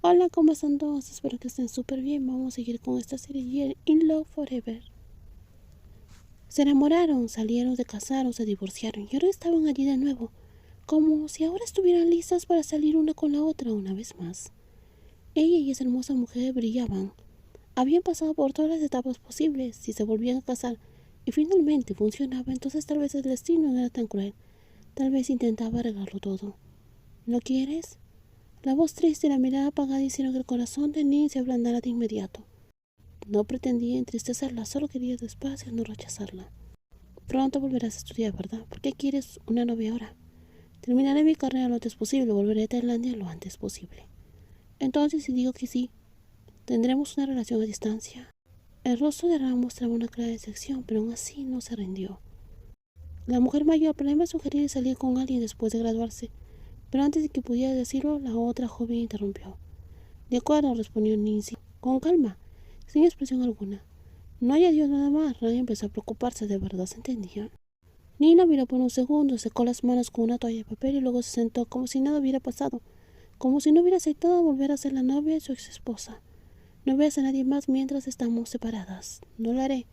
Hola, ¿cómo están todos? Espero que estén súper bien. Vamos a seguir con esta serie In Love Forever. Se enamoraron, salieron, se casaron, se divorciaron y ahora estaban allí de nuevo, como si ahora estuvieran listas para salir una con la otra una vez más. Ella y esa hermosa mujer brillaban. Habían pasado por todas las etapas posibles. Si se volvían a casar y finalmente funcionaba, entonces tal vez el destino no era tan cruel. Tal vez intentaba arreglarlo todo. ¿No quieres? La voz triste y la mirada apagada hicieron que el corazón de Nin se ablandara de inmediato. No pretendía entristecerla, solo quería despacio no rechazarla. Pronto volverás a estudiar, ¿verdad? ¿Por qué quieres una novia ahora? Terminaré mi carrera lo antes posible, volveré a Tailandia lo antes posible. Entonces, si digo que sí, tendremos una relación a distancia. El rostro de Ram mostraba una clara decepción, pero aún así no se rindió. La mujer mayor planeaba sugerir salir con alguien después de graduarse, pero antes de que pudiera decirlo, la otra joven interrumpió. De acuerdo, respondió Nancy, con calma, sin expresión alguna. No hay adiós nada más. Ray empezó a preocuparse. ¿De verdad se entendían? Nina miró por un segundo, secó las manos con una toalla de papel y luego se sentó como si nada hubiera pasado, como si no hubiera aceptado volver a ser la novia de su ex esposa. No veas a nadie más mientras estamos separadas. No lo haré.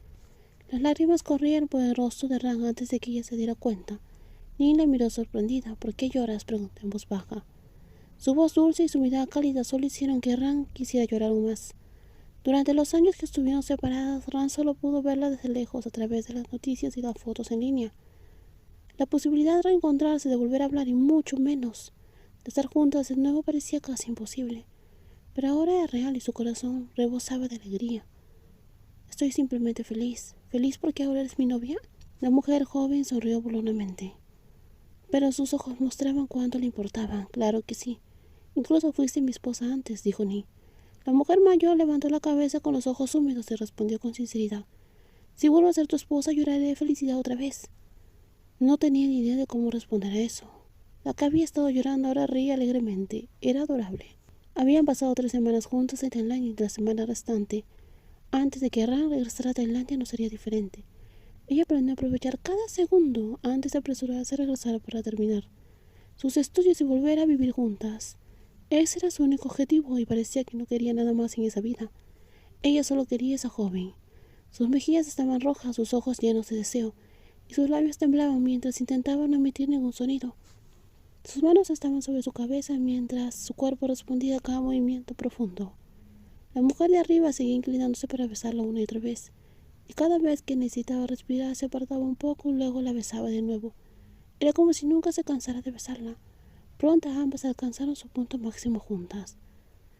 Las lágrimas corrían por el rostro de Ran antes de que ella se diera cuenta. Nina miró sorprendida. ¿Por qué lloras?, preguntó en voz baja. Su voz dulce y su mirada cálida solo hicieron que Ran quisiera llorar aún más. Durante los años que estuvieron separadas, Ran solo pudo verla desde lejos a través de las noticias y las fotos en línea. La posibilidad de reencontrarse, de volver a hablar y mucho menos de estar juntas de nuevo parecía casi imposible. Pero ahora era real y su corazón rebosaba de alegría. Estoy simplemente feliz. ¿Feliz porque ahora eres mi novia? La mujer joven sonrió burlonamente. Pero sus ojos mostraban cuánto le importaban. Claro que sí. Incluso fuiste mi esposa antes, dijo Ni. La mujer mayor levantó la cabeza con los ojos húmedos y respondió con sinceridad. Si vuelvo a ser tu esposa, lloraré de felicidad otra vez. No tenía ni idea de cómo responder a eso. La que había estado llorando ahora reía alegremente. Era adorable. Habían pasado 3 semanas juntas en Tailandia y la semana restante, antes de que Ran regresara a Tailandia, no sería diferente. Ella planeó aprovechar cada segundo antes de apresurarse a regresar para terminar sus estudios y volver a vivir juntas. Ese era su único objetivo y parecía que no quería nada más en esa vida. Ella solo quería a esa joven. Sus mejillas estaban rojas, sus ojos llenos de deseo, y sus labios temblaban mientras intentaba no emitir ningún sonido. Sus manos estaban sobre su cabeza mientras su cuerpo respondía a cada movimiento profundo. La mujer de arriba seguía inclinándose para besarla una y otra vez, y cada vez que necesitaba respirar se apartaba un poco y luego la besaba de nuevo. Era como si nunca se cansara de besarla. Pronto ambas alcanzaron su punto máximo juntas.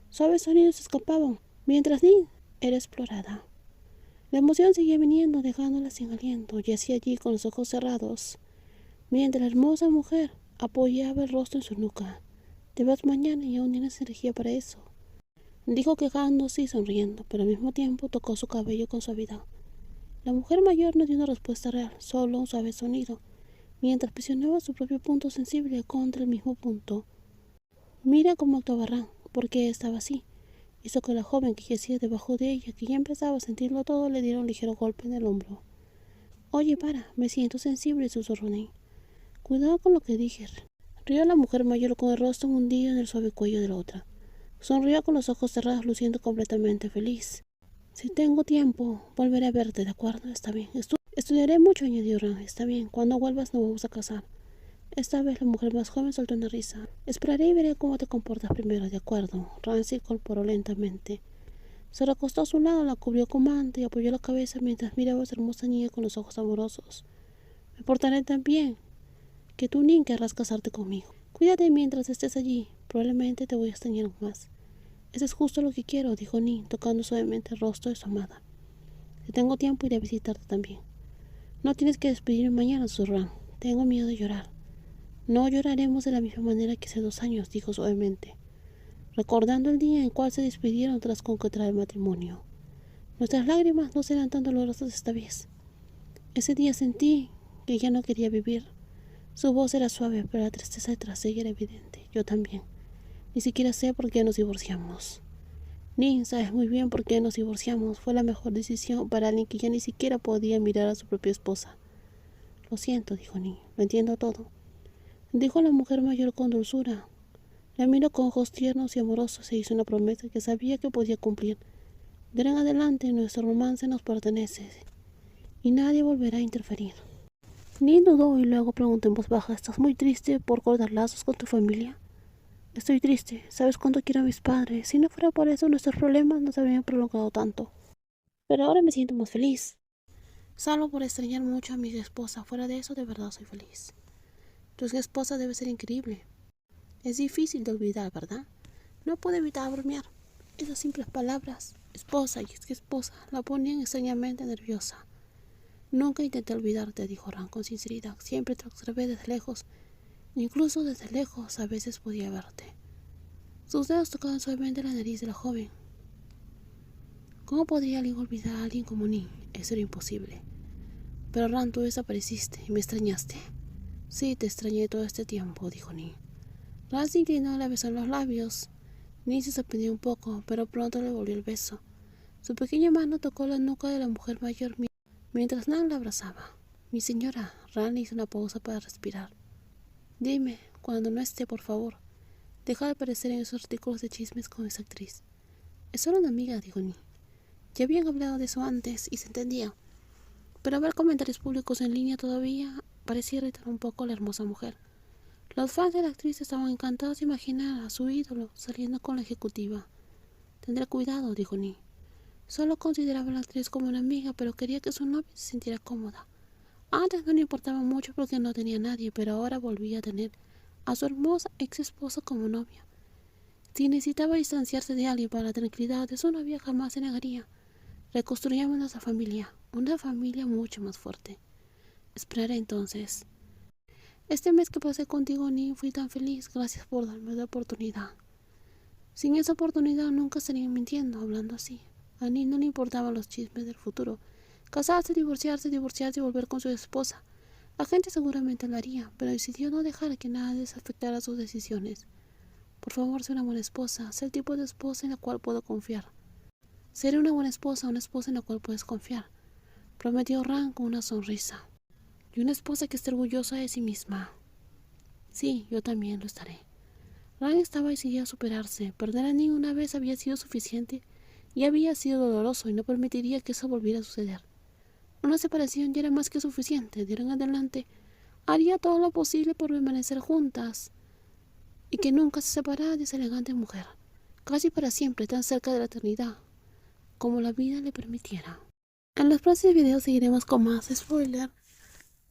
Suaves sonidos escapaban, mientras Nin era explorada. La emoción seguía viniendo, dejándola sin aliento, yacía allí con los ojos cerrados, mientras la hermosa mujer apoyaba el rostro en su nuca. Te vas mañana y aún tienes energía para eso, dijo quejándose y sonriendo, pero al mismo tiempo tocó su cabello con suavidad. La mujer mayor no dio una respuesta real, solo un suave sonido, mientras presionaba su propio punto sensible contra el mismo punto. Mira cómo actuaba Ran, porque estaba así. Hizo que la joven que yacía debajo de ella, que ya empezaba a sentirlo todo, le diera un ligero golpe en el hombro. Oye, para, me siento sensible, susurró Nin. Cuidado con lo que dije. Rió la mujer mayor con el rostro hundido en el suave cuello de la otra. Sonrió con los ojos cerrados, luciendo completamente feliz. Si tengo tiempo, volveré a verte, ¿de acuerdo? Está bien. Estudiaré mucho, añadió Ran. Está bien. Cuando vuelvas nos vamos a casar. Esta vez la mujer más joven soltó una risa. Esperaré y veré cómo te comportas primero, ¿de acuerdo? Ran se incorporó lentamente. Se recostó a su lado, la cubrió con manta y apoyó la cabeza mientras miraba a su hermosa niña con los ojos amorosos. Me portaré tan bien que tú ni querrás casarte conmigo. Cuídate mientras estés allí. Probablemente te voy a extrañar más. Eso es justo lo que quiero, dijo Nin, tocando suavemente el rostro de su amada. Si tengo tiempo iré a visitarte también. No tienes que despedirme mañana, susurró. Tengo miedo de llorar. No lloraremos de la misma manera que hace 2 años, dijo suavemente, recordando el día en cual se despidieron tras concretar el matrimonio. Nuestras lágrimas no serán tan dolorosas esta vez. Ese día sentí que ya no quería vivir. Su voz era suave, pero la tristeza detrás de ella era evidente. Yo también. Ni siquiera sé por qué nos divorciamos. Ni sabes muy bien por qué nos divorciamos. Fue la mejor decisión para alguien que ya ni siquiera podía mirar a su propia esposa. Lo siento, dijo Ni. Lo entiendo todo, dijo la mujer mayor con dulzura. La miró con ojos tiernos y amorosos e hizo una promesa que sabía que podía cumplir. De ahora en adelante nuestro romance nos pertenece y nadie volverá a interferir. Ni dudó y luego preguntó en voz baja: ¿Estás muy triste por cortar lazos con tu familia? Estoy triste. ¿Sabes cuánto quiero a mis padres? Si no fuera por eso, nuestros problemas no se habrían prolongado tanto. Pero ahora me siento más feliz. Salvo por extrañar mucho a mi esposa. Fuera de eso, de verdad soy feliz. Tu esposa debe ser increíble. Es difícil de olvidar, ¿verdad? No pude evitar bromear. Esas simples palabras, esposa y es que esposa, la ponían extrañamente nerviosa. Nunca intenté olvidarte, dijo Ran con sinceridad. Siempre te observé desde lejos. Incluso desde lejos a veces podía verte. Sus dedos tocaban suavemente la nariz de la joven. ¿Cómo podría alguien olvidar a alguien como Nin? Eso era imposible. Pero Ran, tú desapareciste y me extrañaste. Sí, te extrañé todo este tiempo, dijo Nin. Ran se inclinó y la besó en los labios. Nin se sorprendió un poco, pero pronto le volvió el beso. Su pequeña mano tocó la nuca de la mujer mayor mientras Nan la abrazaba. Mi señora, Ran hizo una pausa para respirar. Dime, cuando no esté, por favor. Deja de aparecer en esos artículos de chismes con esa actriz. Es solo una amiga, dijo Ni. Ya habían hablado de eso antes y se entendía. Pero ver comentarios públicos en línea todavía parecía irritar un poco a la hermosa mujer. Los fans de la actriz estaban encantados de imaginar a su ídolo saliendo con la ejecutiva. Tendré cuidado, dijo Ni. Solo consideraba a la actriz como una amiga, pero quería que su novia se sintiera cómoda. Antes no le importaba mucho porque no tenía nadie, pero ahora volvía a tener a su hermosa ex esposa como novia. Si necesitaba distanciarse de alguien para la tranquilidad de su novia, jamás se negaría. Reconstruyamos nuestra familia, una familia mucho más fuerte. Esperaré entonces. Este mes que pasé contigo, Ni, fui tan feliz. Gracias por darme la oportunidad. Sin esa oportunidad nunca estaría mintiendo, hablando así. A Ni no le importaban los chismes del futuro. Casarse, divorciarse y volver con su esposa. La gente seguramente lo haría, pero decidió no dejar que nada les afectara sus decisiones. Por favor, sé una buena esposa. Sé el tipo de esposa en la cual puedo confiar. Seré una buena esposa, una esposa en la cual puedes confiar, prometió Ran con una sonrisa. Y una esposa que esté orgullosa de sí misma. Sí, yo también lo estaré. Ran estaba decidida a superarse. Perder a Ning una vez había sido suficiente y había sido doloroso y no permitiría que eso volviera a suceder. Una separación ya era más que suficiente. De ahora en adelante haría todo lo posible por permanecer juntas y que nunca se separara de esa elegante mujer, casi para siempre, tan cerca de la eternidad como la vida le permitiera. En los próximos videos seguiremos con más spoiler.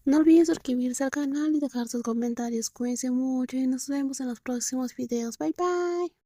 No olvides suscribirse al canal y dejar sus comentarios. Cuídense mucho y nos vemos en los próximos videos. Bye bye.